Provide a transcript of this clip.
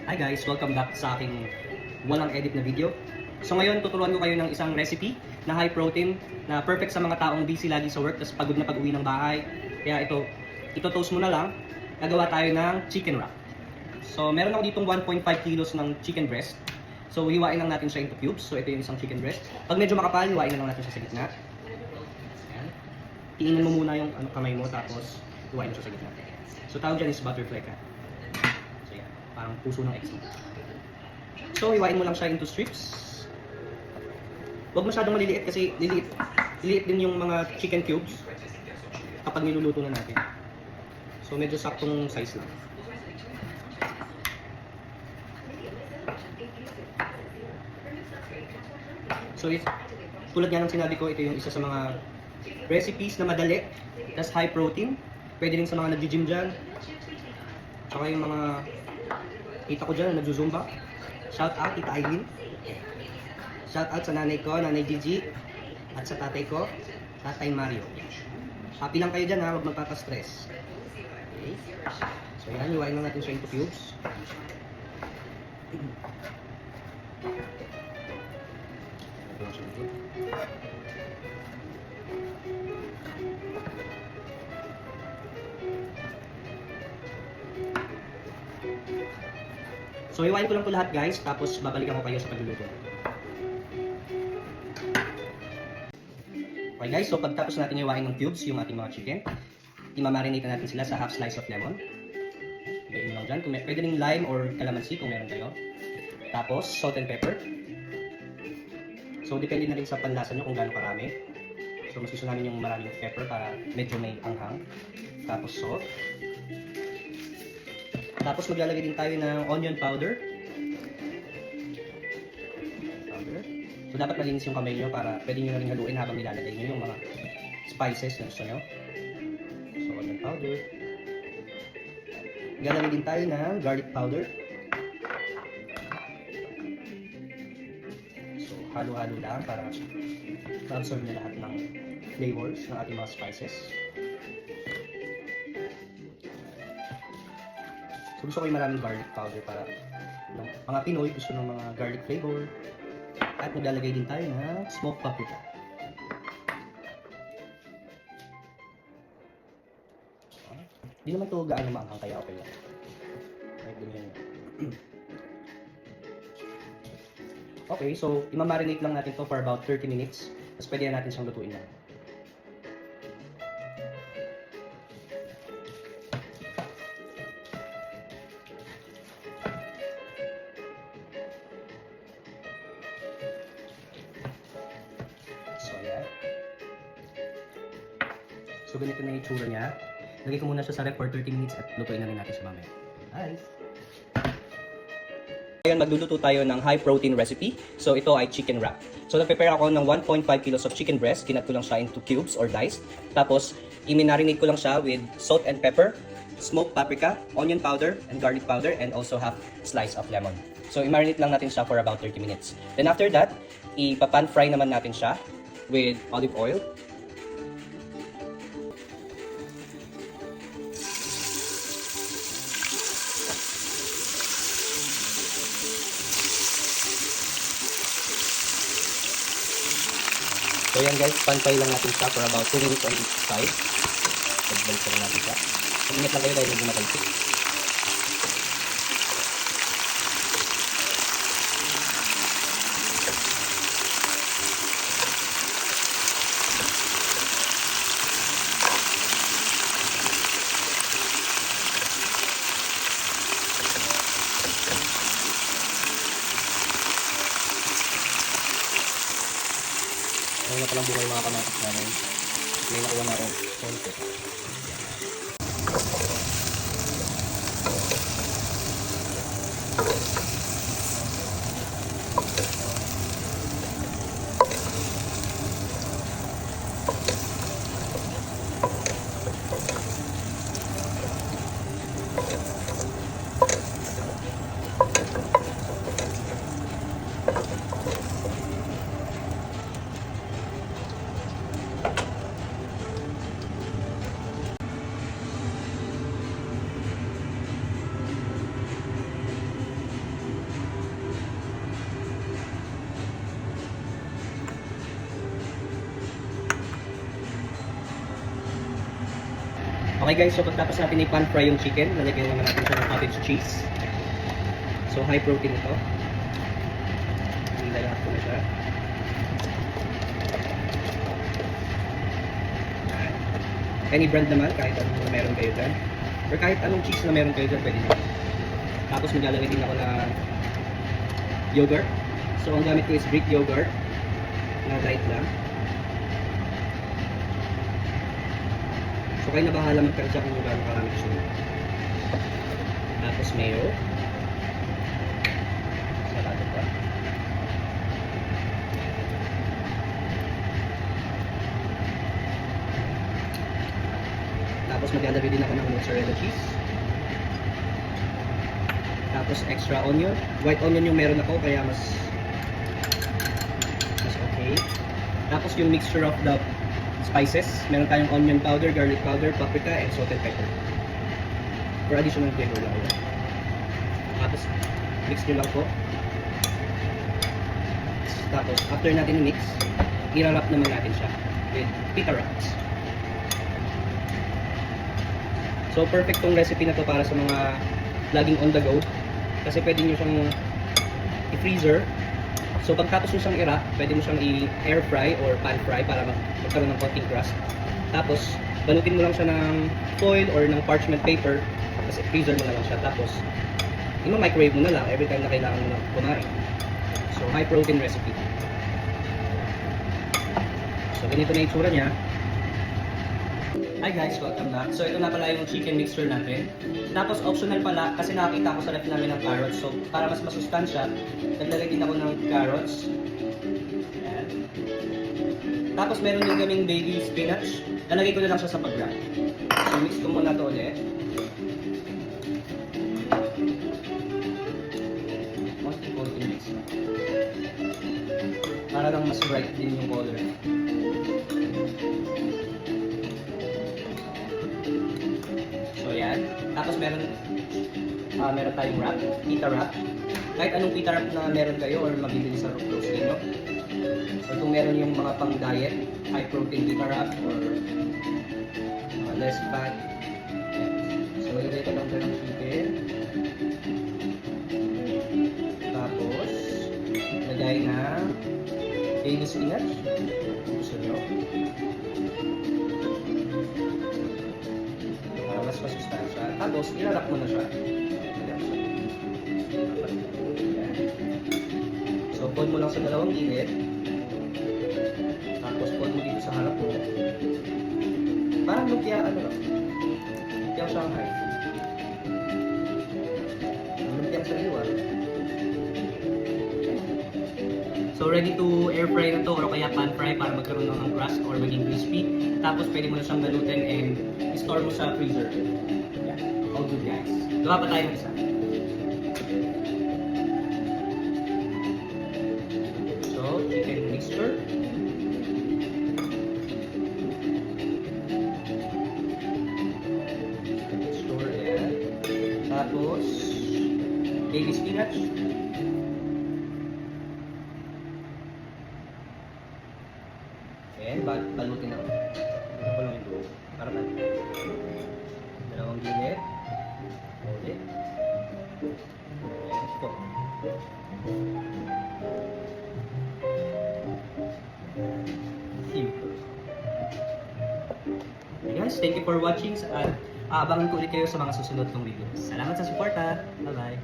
Hi guys! Welcome back sa aking walang edit na video. So ngayon, tuturuan ko kayo ng isang recipe na high protein na perfect sa mga taong busy lagi sa work tapos pagod na pag-uwi ng bahay. Kaya ito toast mo na lang. Nagawa tayo ng chicken wrap. So meron ako ditong 1.5 kilos ng chicken breast. So hiwain lang natin siya into cubes. So ito yung isang chicken breast. Pag medyo makapal, hiwain na lang natin siya sa gitna. Ayan. Iinin mo muna yung kamay mo tapos hiwain mo siya sa gitna. So tawag dyan is butterfly cut. Parang puso ng eggs mo. So, hiwain mo lang siya into strips. Huwag masyadong maliliit kasi liliit din yung mga chicken cubes kapag niluluto na natin. So, medyo saktong size lang. So, tulad nga ng sinabi ko, ito yung isa sa mga recipes na madali, tas high protein. Pwede rin sa mga nag-gym dyan. Tsaka yung mga kita ko dyan na nagzuzumba. Shout out, Tita Aileen. Shout out sa nanay ko, Nanay Gigi. At sa tatay ko, Tatay Mario. Happy lang kayo dyan ha, huwag magpapastress. Okay. So yan, hiwain lang natin siya into cubes. So, hiwain ko lang po lahat guys, tapos babalikan ko kayo sa pagluluto. Okay guys, so pagtapos natin hiwain ng cubes yung ating mga chicken, imamarinate natin sila sa half slice of lemon. Ibigay mo lang dyan, pwede rin lime or calamansi kung meron kayo. Tapos, salt and pepper. So, depende na rin sa panlasa nyo kung gaano karami. So, mas gusto namin yung maraming pepper para medyo may anghang. Tapos, salt. Tapos maglalagay din tayo ng onion powder. So dapat malinis yung kamay nyo para pwede nyo na rin haluin habang nilalagay nyo yung mga spices na gusto nyo. So onion powder. Maglalagay din tayo ng garlic powder. So halo-halo lang para ma-absorb na lahat ng flavors ng ating mga spices. So gusto ko yung maraming garlic powder para mga Pinoy gusto ng mga garlic flavor. At maglalagay din tayo ng smoked paprika. Hindi naman ito gaano maanghang kaya okay lang. Kahit ganyan yun. Okay, so imamarinate lang natin to for about 30 minutes. Tapos pwede na natin siyang lutuin lang. So ganito na yung itsura niya. Lagay ko muna siya sa ref for 30 minutes at lutuin na rin natin siya mamaya. Nice! Ngayon magluluto tayo ng high protein recipe. So ito ay chicken wrap. So nag-prepare ako ng 1.5 kilos of chicken breast. Kinat ko lang siya into cubes or diced. Tapos i-marinate ko lang siya with salt and pepper, smoked paprika, onion powder, and garlic powder, and also half slice of lemon. So i-marinate lang natin siya for about 30 minutes. Then after that, ipa-pan fry naman natin siya with olive oil. So yan guys, pan-fry lang natin siya for about 2 minutes on each side. Balik lang natin siya. Mag-ingat lang kayo dahil medyo matalsik. Ngayon na palang buhay mga kamatis namin. May nakuha na ako. Konti. Okay guys, so pagtapos natin i-pan fry yung chicken, lalagyan naman natin siya ng cottage cheese. So high protein ito. Ilalat ko na siya. Any brand naman, kahit anong meron kayo dyan. Or kahit anong cheese na meron kayo dyan, pwede nyo. Tapos maglalagay din ako ng yogurt. So ang gamit ko is Greek yogurt na diet lang. So kayo na bahala magkarga kung gaano karami gusto nyo. Tapos mayo. Sarado pa. Tapos maglalagay din ako ng mozzarella cheese. Tapos extra onion. White onion yung meron ako kaya mas okay. Tapos yung mixture of the spices. Meron tayong onion powder, garlic powder, paprika, and salt and pepper. For additional flavor lang yun. Tapos mix nyo lang po. Tapos after natin i-mix, i-wrap naman natin siya with pita wraps. So perfect tong recipe na to para sa mga laging on the go. Kasi pwede nyo siyang i-freezer. So pagkatapos mo siyang i-wrap, pwede mo siyang i-air fry or pan fry para magkaroon ng konting crust. Tapos balutin mo lang siya ng foil or ng parchment paper. Kasi freezer mo na lang siya. Tapos i-microwave mo na lang every time na kailangan mo na kumain. So high protein recipe. So ganito na itsura niya. Hi guys, welcome back. So ito na pala yung chicken mixture natin. Tapos optional pala, kasi nakakita ko sa ref namin ng carrots. So para mas masustansya, naglalagay din ako ng carrots. Ayan. Tapos meron din kaming baby spinach. Nalagay ko na lang siya sa pag-wrap. So mix ko muna ito ulit. Konti mix. Para lang mas bright din yung color. So yan. Tapos meron tayong wrap, pita wrap. Kahit anong pita wrap na meron kayo or mabibili sa grocery nyo. So kung meron yung mga pang diet, high protein pita wrap or less fat. Yan. So ilagay ko lang ito ng chicken. Tapos lagay na baby spinach. Gusto nyo. Mas masustansya. Tapos, ilalak mo na siya. So, fold mo lang sa dalawang gilid. Tapos, fold mo dito sa harap mo. Parang lumpia, lumpiang Shanghai. Lumpiang sariwa. So, ready to air fry na to or kaya pan fry para magkaroon ng crust or maging crispy. Tapos, pwede mo na siyang balutin and store mo sa freezer. Yeah, all good guys. Gawa pa tayo ng isa. So, chicken mixture. Store yan. Tapos, baby spinach. And balutin na. Ito ko lang ito. Para na. Dalawang gilid. Ulit. Ayan po. Okay guys, thank you for watching at abangan ko ulit kayo sa mga susunod kong video. Salamat sa suporta. Bye bye.